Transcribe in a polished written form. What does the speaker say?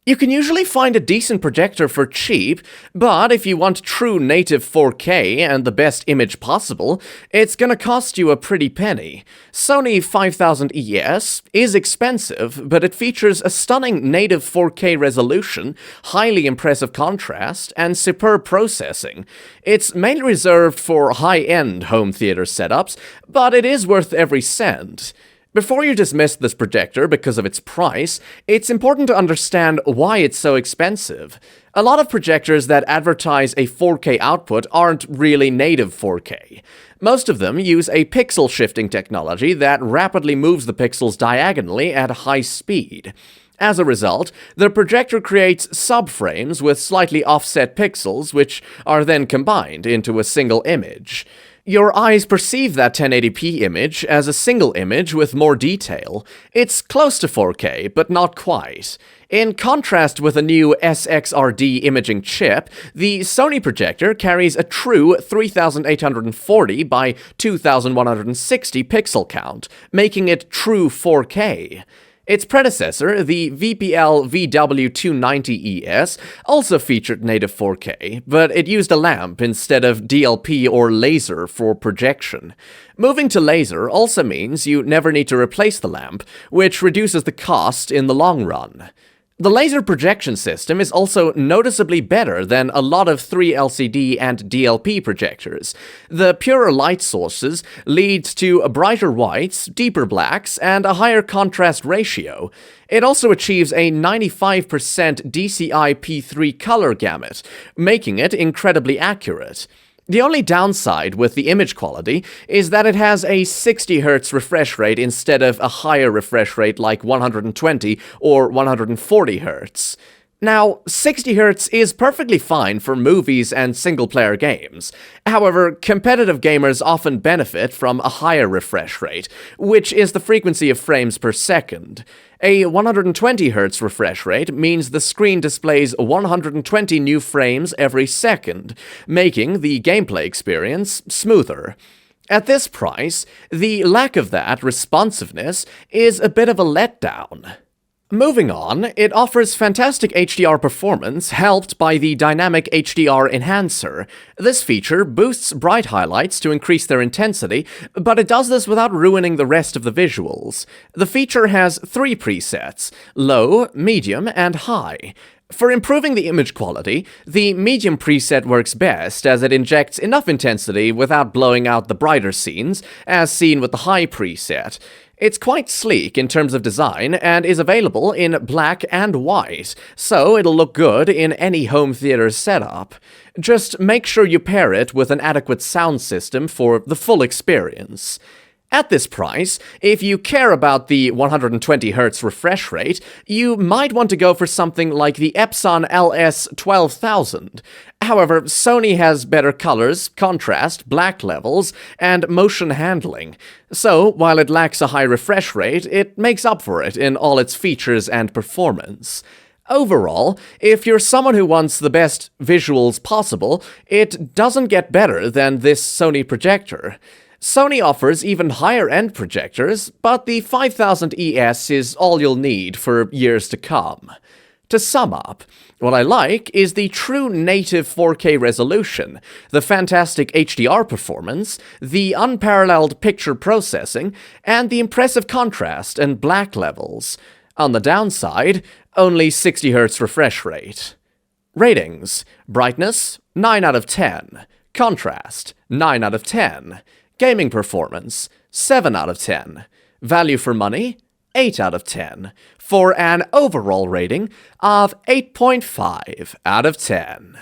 You can usually find a decent projector for cheap, but if you want true native 4K and the best image possible, it's gonna cost you a pretty penny. Sony 5000ES is expensive, but it features a stunning native 4K resolution, highly impressive contrast, and superb processing. It's mainly reserved for high-end home theater setups, but it is worth every cent. Before you dismiss this projector because of its price, it's important to understand why it's so expensive. A lot of projectors that advertise a 4K output aren't really native 4K. Most of them use a pixel shifting technology that rapidly moves the pixels diagonally at high speed. As a result, the projector creates subframes with slightly offset pixels, which are then combined into a single image. Your eyes perceive that 1080p image as a single image with more detail. It's close to 4K, but not quite. In contrast with a new SXRD imaging chip, the Sony projector carries a true 3840 by 2160 pixel count, making it true 4K. Its predecessor, the VPL-XW5000ES, also featured native 4K, but it used a lamp instead of DLP or laser for projection. Moving to laser also means you never need to replace the lamp, which reduces the cost in the long run. The laser projection system is also noticeably better than a lot of 3LCD and DLP projectors. The purer light sources leads to brighter whites, deeper blacks, and a higher contrast ratio. It also achieves a 95% DCI P3 color gamut, making it incredibly accurate. The only downside with the image quality is that it has a 60Hz refresh rate instead of a higher refresh rate like 120 or 140Hz. Now, 60Hz is perfectly fine for movies and single-player games. However, competitive gamers often benefit from a higher refresh rate, which is the frequency of frames per second. A 120Hz refresh rate means the screen displays 120 new frames every second, making the gameplay experience smoother. At this price, the lack of that responsiveness is a bit of a letdown. Moving on, it offers fantastic HDR performance, helped by the dynamic HDR enhancer. This feature boosts bright highlights to increase their intensity, but it does this without ruining the rest of the visuals. The feature has 3 presets: low, medium, and high. For improving the image quality, the medium preset works best as it injects enough intensity without blowing out the brighter scenes, as seen with the high preset. It's quite sleek in terms of design and is available in black and white, so it'll look good in any home theater setup. Just make sure you pair it with an adequate sound system for the full experience. At this price, if you care about the 120Hz refresh rate, you might want to go for something like the Epson LS12000. However, Sony has better colors, contrast, black levels, and motion handling. So, while it lacks a high refresh rate, it makes up for it in all its features and performance. Overall, if you're someone who wants the best visuals possible, it doesn't get better than this Sony projector. Sony offers even higher-end projectors, but the 5000ES is all you'll need for years to come. To sum up, what I like is the true native 4K resolution, the fantastic HDR performance, the unparalleled picture processing, and the impressive contrast and black levels. On the downside, only 60Hz refresh rate. Ratings: brightness, 9 out of 10. Contrast, 9 out of 10. Gaming performance, 7 out of 10. Value for money, 8 out of 10. For an overall rating of 8.5 out of 10.